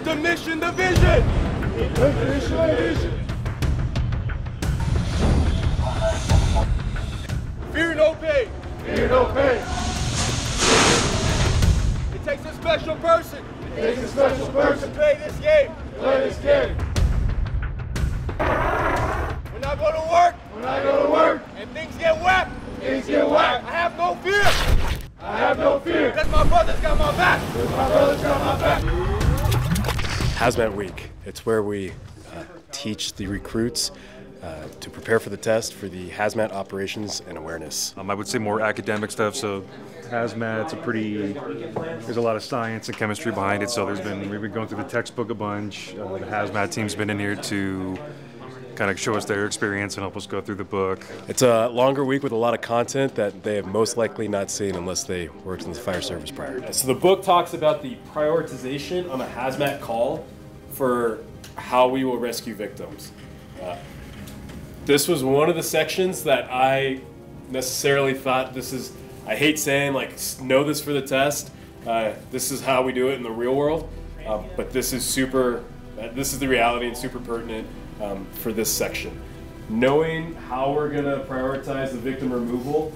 the mission, the vision. Fear no pain. Fear no pain. It takes a special person. It takes a special person to play this game. Play this game. When I go to work. When I go to work. And things get whacked. Things get whacked. I have no fear. I have no fear. Because my brother's got my back. Because my brother's got my back. HazMat Week. It's where we teach the recruits to prepare for the test for the HazMat operations and awareness. I would say more academic stuff. So HazMat, there's a lot of science and chemistry behind it. So we've been going through the textbook a bunch. The HazMat team's been in here to kind of show us their experience and help us go through the book. It's a longer week with a lot of content that they have most likely not seen unless they worked in the fire service prior. So the book talks about the prioritization on a HazMat call for how we will rescue victims. This was one of the sections that I necessarily thought I hate saying like, know this for the test. This is how we do it in the real world. But this is the reality and super pertinent for this section. Knowing how we're gonna prioritize the victim removal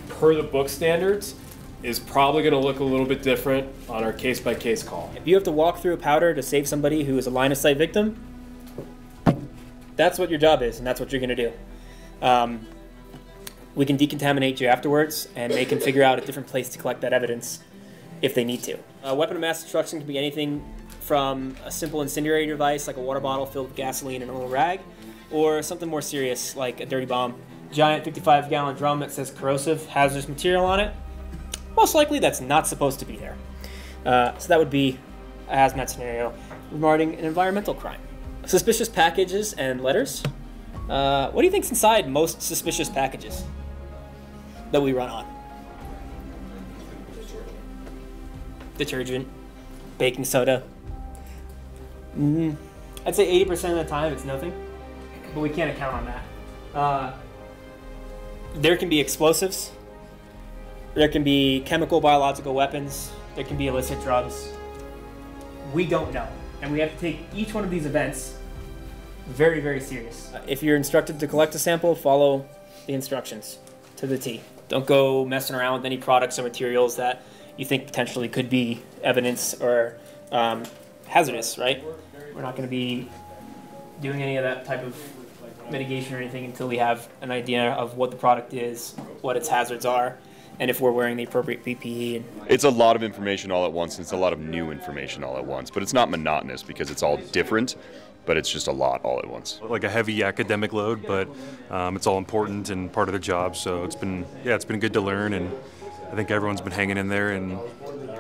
per the book standards is probably gonna look a little bit different on our case-by-case call. If you have to walk through a powder to save somebody who is a line-of-sight victim, that's what your job is, and that's what you're going to do. We can decontaminate you afterwards, and they can figure out a different place to collect that evidence if they need to. A weapon of mass destruction can be anything from a simple incendiary device, like a water bottle filled with gasoline and a little rag, or something more serious, like a dirty bomb. Giant 55-gallon drum that says corrosive, hazardous material on it. Most likely that's not supposed to be there. So that would be a HazMat scenario regarding an environmental crime. Suspicious packages and letters. What do you think's inside most suspicious packages that we run on? Detergent, baking soda. I'd say 80% of the time it's nothing, but we can't account on that. There can be explosives. There can be chemical, biological weapons. There can be illicit drugs. We don't know. And we have to take each one of these events very, very serious. If you're instructed to collect a sample, follow the instructions to the T. Don't go messing around with any products or materials that you think potentially could be evidence or hazardous, right? We're not going to be doing any of that type of mitigation or anything until we have an idea of what the product is, what its hazards are, and if we're wearing the appropriate PPE. It's a lot of information all at once, and it's a lot of new information all at once, but it's not monotonous because it's all different, but it's just a lot all at once. Like a heavy academic load, but it's all important and part of the job, so it's been good to learn, and I think everyone's been hanging in there and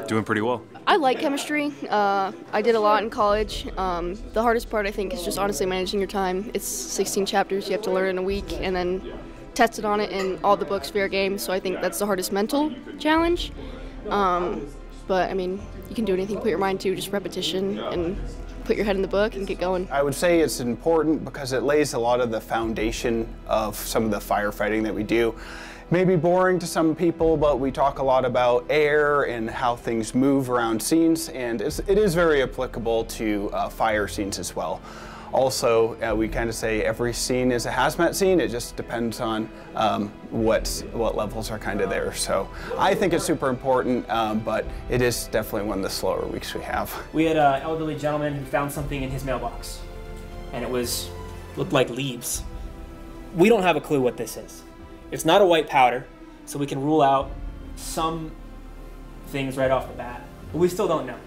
doing pretty well. I like chemistry. I did a lot in college. The hardest part, I think, is just honestly managing your time. It's 16 chapters you have to learn in a week, and then tested on it in all the books fair game, so I think that's the hardest mental challenge. But I mean, you can do anything, put your mind to, just repetition and put your head in the book and get going. I would say it's important because it lays a lot of the foundation of some of the firefighting that we do. May be boring to some people, but we talk a lot about air and how things move around scenes, and it is very applicable to fire scenes as well. Also, we kind of say every scene is a HazMat scene. It just depends on what levels are kind of there. So I think it's super important, but it is definitely one of the slower weeks we have. We had an elderly gentleman who found something in his mailbox, and it looked like leaves. We don't have a clue what this is. It's not a white powder, so we can rule out some things right off the bat, but we still don't know.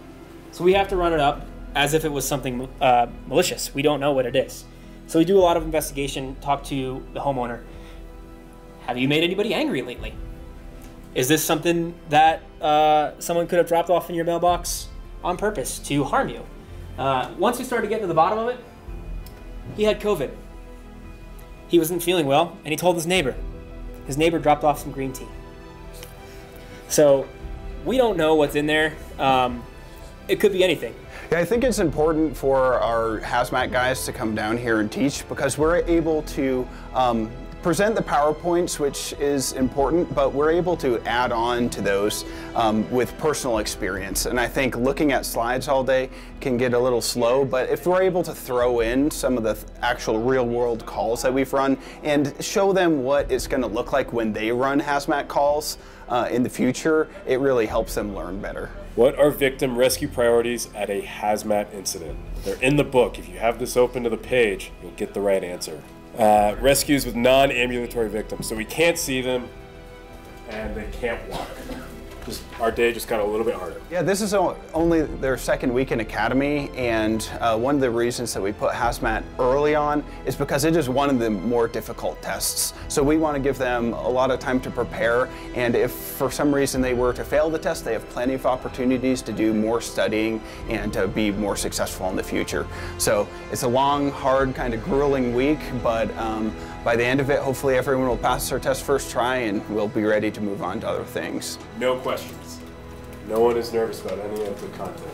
So we have to run it up as if it was something malicious. We don't know what it is. So we do a lot of investigation, talk to the homeowner. Have you made anybody angry lately? Is this something that someone could have dropped off in your mailbox on purpose to harm you? Once we started getting to the bottom of it, he had COVID. He wasn't feeling well, and he told his neighbor. His neighbor dropped off some green tea. So we don't know what's in there. It could be anything. Yeah, I think it's important for our HazMat guys to come down here and teach because we're able to present the PowerPoints, which is important, but we're able to add on to those with personal experience. And I think looking at slides all day can get a little slow, but if we're able to throw in some of the actual real-world calls that we've run and show them what it's going to look like when they run hazmat calls in the future, it really helps them learn better. What are victim rescue priorities at a hazmat incident? They're in the book. If you have this open to the page, you'll get the right answer. Rescues with non-ambulatory victims. So we can't see them and they can't walk. Our day just got a little bit harder. Yeah, this is only their second week in Academy, and one of the reasons that we put HazMat early on is because it is one of the more difficult tests. So we want to give them a lot of time to prepare, and if for some reason they were to fail the test, they have plenty of opportunities to do more studying and to be more successful in the future. So it's a long, hard, kind of grueling week, but by the end of it, hopefully everyone will pass their test first try and we'll be ready to move on to other things. No questions. No one is nervous about any of the content.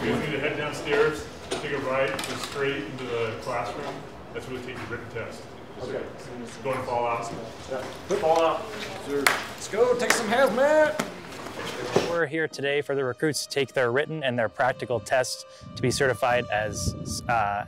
You guys need to head downstairs, take a right, go straight into the classroom. That's where they take your written test. Okay. Go and fall out. Yeah. Fall out. Let's go take some hazmat. We're here today for the recruits to take their written and their practical tests to be certified as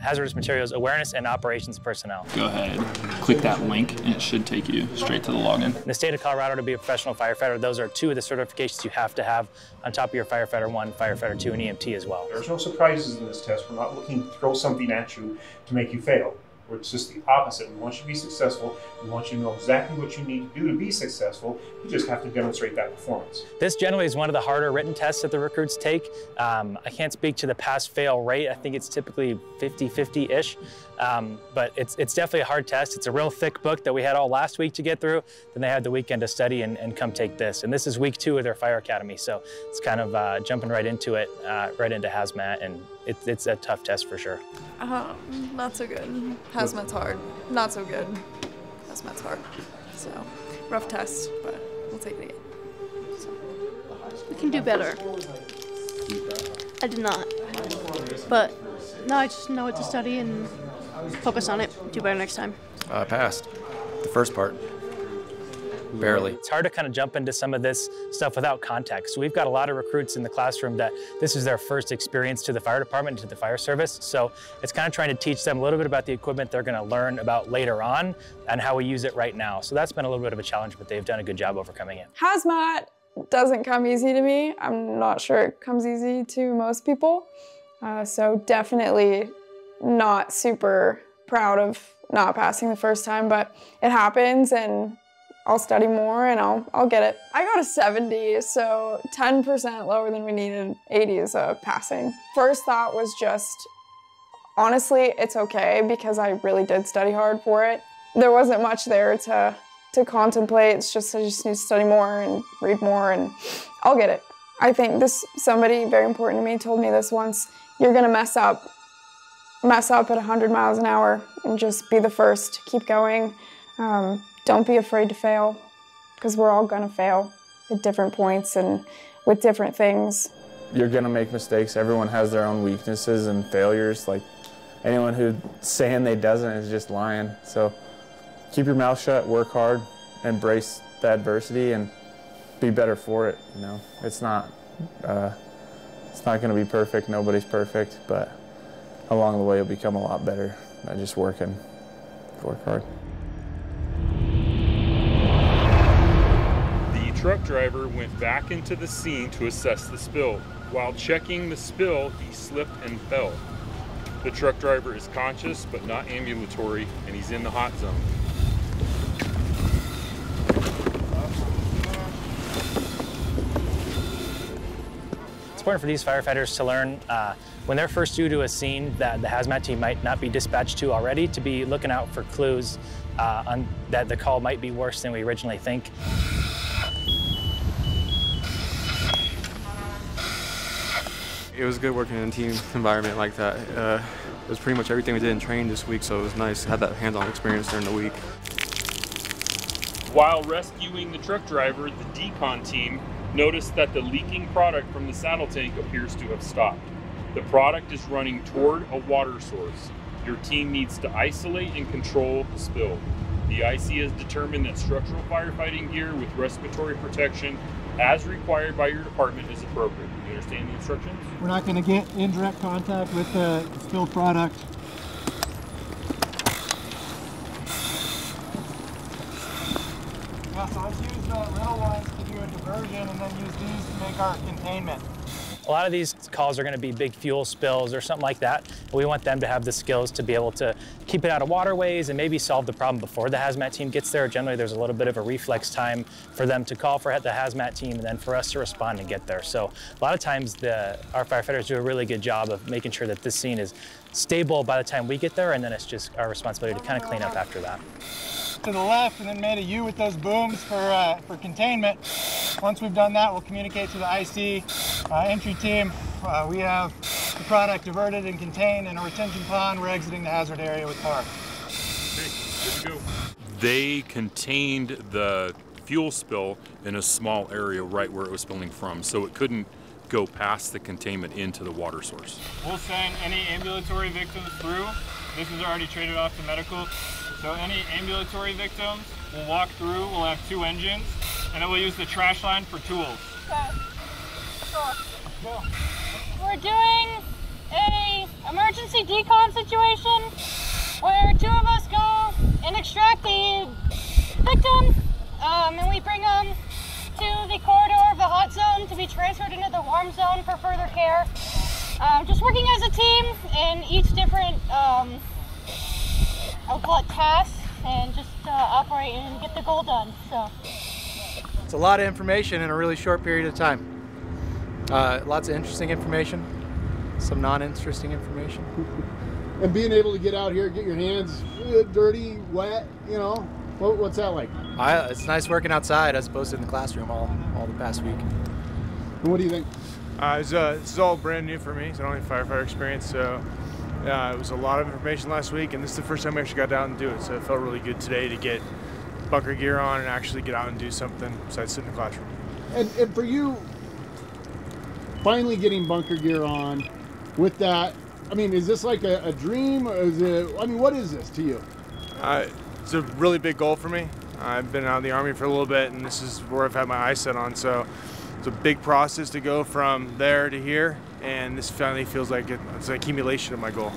hazardous materials awareness and operations personnel. Go ahead, click that link, and it should take you straight to the login. In the state of Colorado, to be a professional firefighter, those are two of the certifications you have to have on top of your Firefighter 1, Firefighter 2, and EMT as well. There's no surprises in this test. We're not looking to throw something at you to make you fail. It's just the opposite. We want you to be successful. We want you to know exactly what you need to do to be successful. You just have to demonstrate that performance. This generally is one of the harder written tests that the recruits take. I can't speak to the pass-fail rate. I think it's typically 50-50-ish, but it's definitely a hard test. It's a real thick book that we had all last week to get through. Then they had the weekend to study and come take this. And this is week 2 of their fire academy, so it's kind of jumping right into it, right into HazMat, and it's a tough test for sure. Not so good. HazMat's hard. Not so good. HazMat's hard. So, rough test, but we'll take it again. So. We can do better. I did not. But now I just know what to study and focus on it. Do better next time. I passed the first part. Barely. It's hard to kind of jump into some of this stuff without context. So we've got a lot of recruits in the classroom that this is their first experience to the fire department and to the fire service. So it's kind of trying to teach them a little bit about the equipment they're going to learn about later on and how we use it right now. So that's been a little bit of a challenge, but they've done a good job overcoming it. HazMat doesn't come easy to me. I'm not sure it comes easy to most people. So definitely not super proud of not passing the first time, but it happens, and I'll study more and I'll get it. I got a 70, so 10% lower than we needed. 80 is a passing. First thought was just, honestly, it's okay, because I really did study hard for it. There wasn't much there to contemplate. It's just, I just need to study more and read more, and I'll get it. I think somebody very important to me told me this once: you're gonna mess up at 100 miles an hour, and just be the first, keep going. Don't be afraid to fail, because we're all gonna fail at different points and with different things. You're gonna make mistakes. Everyone has their own weaknesses and failures. Like, anyone who's saying they doesn't is just lying. So keep your mouth shut, work hard, embrace the adversity, and be better for it. You know, it's not gonna be perfect. Nobody's perfect, but along the way you'll become a lot better by just work hard. The truck driver went back into the scene to assess the spill. While checking the spill, he slipped and fell. The truck driver is conscious but not ambulatory, and he's in the hot zone. It's important for these firefighters to learn when they're first due to a scene that the HazMat team might not be dispatched to already, to be looking out for clues that the call might be worse than we originally think. It was good working in a team environment like that. It was pretty much everything we did in training this week, so it was nice to have that hands-on experience during the week. While rescuing the truck driver, the decon team noticed that the leaking product from the saddle tank appears to have stopped. The product is running toward a water source. Your team needs to isolate and control the spill. The IC has determined that structural firefighting gear with respiratory protection as required by your department is appropriate. You understand the instructions? We're not going to get in direct contact with the spilled product. Yeah, so let's use the little ones to do a diversion and then use these to make our containment. A lot of these calls are going to be big fuel spills or something like that. We want them to have the skills to be able to keep it out of waterways and maybe solve the problem before the hazmat team gets there. Generally, there's a little bit of a reflex time for them to call for the hazmat team and then for us to respond and get there. So a lot of times our firefighters do a really good job of making sure that this scene is stable by the time we get there, and then it's just our responsibility to kind of clean up after that. To the left and then made a U with those booms for containment. Once we've done that, we'll communicate to the IC entry team. We have the product diverted and contained in a retention pond. We're exiting the hazard area with tar. Okay, good to go. They contained the fuel spill in a small area right where it was spilling from, so it couldn't go past the containment into the water source. We'll send any ambulatory victims through. This is already traded off to medical. So any ambulatory victims will walk through. We'll have 2 engines, and then we'll use the trash line for tools. We're doing a emergency decon situation where 2 of us go and extract the victim, and we bring them to the corridor of the hot zone to be transferred into the warm zone for further care. Just working as a team in each different I'll call it tasks, and just operate and get the goal done. So it's a lot of information in a really short period of time. Lots of interesting information, some non-interesting information. And being able to get out here, get your hands dirty, wet, you know, what's that like? It's nice working outside as opposed to in the classroom all the past week. And what do you think? This is all brand new for me. It's only firefighter experience, so it was a lot of information last week, and this is the first time I actually got down and do it. So it felt really good today to get bunker gear on and actually get out and do something besides sit in the classroom. And for you, finally getting bunker gear on with that, I mean, is this like a dream? Or is it, I mean, what is this to you? It's a really big goal for me. I've been out of the Army for a little bit, and this is where I've had my eyes set on. So it's a big process to go from there to here, and this finally feels like it's an accumulation of my goal.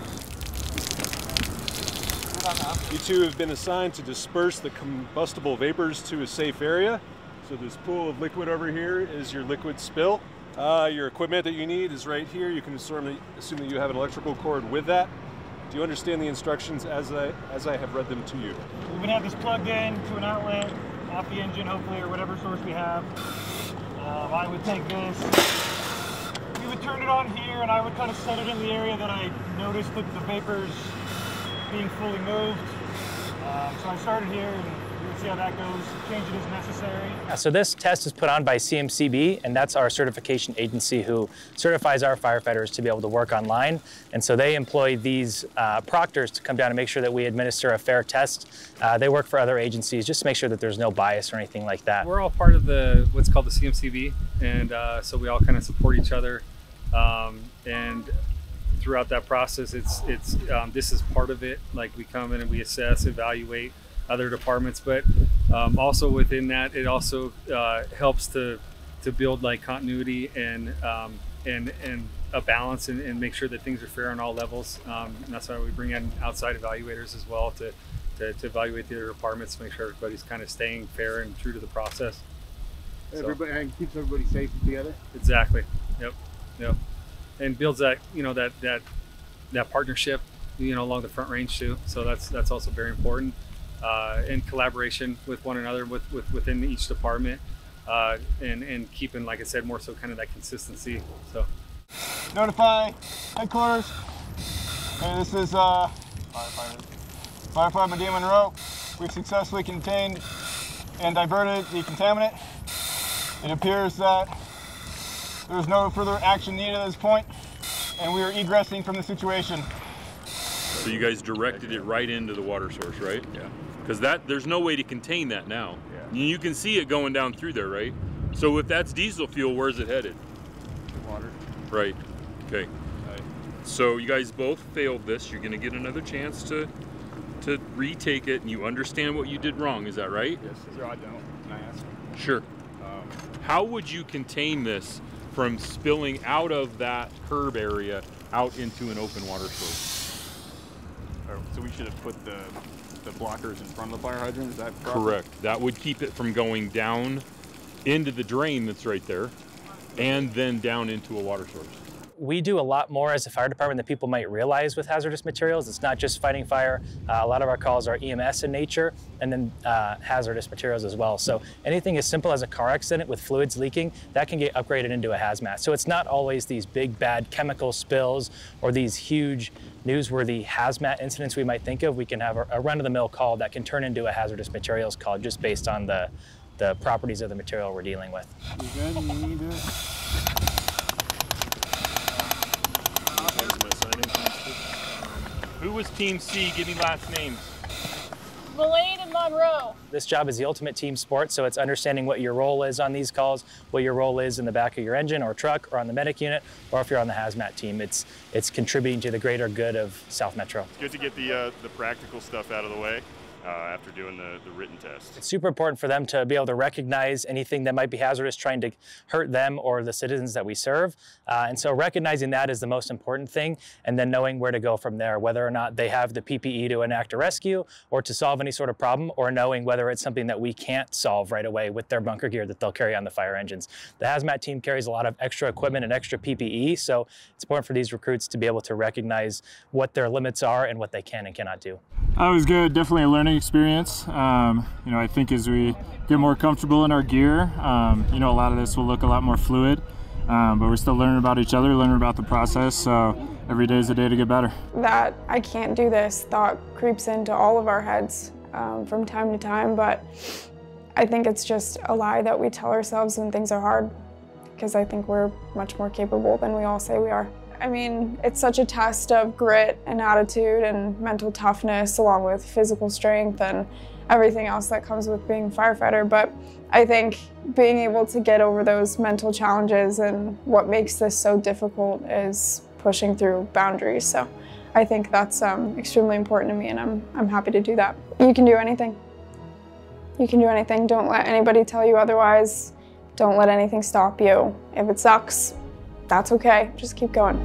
You 2 have been assigned to disperse the combustible vapors to a safe area. So this pool of liquid over here is your liquid spill. Your equipment that you need is right here. You can assume that you have an electrical cord with that. Do you understand the instructions as I have read them to you? We're gonna have this plugged in to an outlet off the engine, hopefully, or whatever source we have. I would take this, we would turn it on here, and I would kind of set it in the area that I noticed that the vapors being fully moved. So I started here, and we'll see how that goes. Change it as necessary. So this test is put on by CMCB, and that's our certification agency who certifies our firefighters to be able to work online. And so they employ these proctors to come down and make sure that we administer a fair test. They work for other agencies just to make sure that there's no bias or anything like that. We're all part of what's called the CMCB, and so we all kind of support each other. And throughout that process, this is part of it. Like, we come in and we assess, evaluate other departments, but also within that, it also helps to build like continuity and a balance and make sure that things are fair on all levels. And that's why we bring in outside evaluators as well to evaluate the other departments, to make sure everybody's kind of staying fair and true to the process. Everybody, and keeps everybody safe together. Exactly. Yep. And builds that, that partnership, along the front range too. So that's also very important. In collaboration with one another, within each department, and keeping, like I said, more so kind of that consistency. So notify headquarters. Hey, this is Firefighter Medina Monroe. We've successfully contained and diverted the contaminant. It appears that there is no further action needed at this point, and we are egressing from the situation. So you guys directed it right into the water source, right? Yeah. Because there's no way to contain that now. Yeah. You can see it going down through there, right? So if that's diesel fuel, where's it headed? Water. Right. Okay. So you guys both failed this. You're going to get another chance to to retake it and you understand what you did wrong, is that right? Yes, sir, I don't. Can I ask? Sure. How would you contain this from spilling out of that curb area out into an open water source? So we should have put the blockers in front of the fire hydrant, is that proper? Correct. That would keep it from going down into the drain that's right there and then down into a water source. We do a lot more as a fire department than people might realize with hazardous materials. It's not just fighting fire. A lot of our calls are EMS in nature, and then hazardous materials as well. So anything as simple as a car accident with fluids leaking, that can get upgraded into a hazmat. So it's not always these big bad chemical spills or these huge newsworthy hazmat incidents we might think of. We can have a run-of-the-mill call that can turn into a hazardous materials call just based on the properties of the material we're dealing with. You good? You need it? Who was Team C? Give me last names. Mullane and Monroe. This job is the ultimate team sport, so it's understanding what your role is on these calls, what your role is in the back of your engine or truck or on the medic unit, or if you're on the hazmat team. It's contributing to the greater good of South Metro. It's good to get the practical stuff out of the way after doing the written test. It's super important for them to be able to recognize anything that might be hazardous trying to hurt them or the citizens that we serve. And so recognizing that is the most important thing, and then knowing where to go from there, whether or not they have the PPE to enact a rescue or to solve any sort of problem, or knowing whether it's something that we can't solve right away with their bunker gear that they'll carry on the fire engines. The hazmat team carries a lot of extra equipment and extra PPE, so it's important for these recruits to be able to recognize what their limits are and what they can and cannot do. That was good, definitely a learning experience. You know, I think as we get more comfortable in our gear, you know, a lot of this will look a lot more fluid, but we're still learning about each other, learning about the process, so every day is a day to get better. That I can't do this thought creeps into all of our heads from time to time, but I think it's just a lie that we tell ourselves when things are hard, because I think we're much more capable than we all say we are. I mean, it's such a test of grit and attitude and mental toughness, along with physical strength and everything else that comes with being a firefighter. But I think being able to get over those mental challenges and what makes this so difficult is pushing through boundaries. So I think that's extremely important to me, and I'm happy to do that. You can do anything. You can do anything. Don't let anybody tell you otherwise. Don't let anything stop you. If it sucks, that's okay. Just keep going.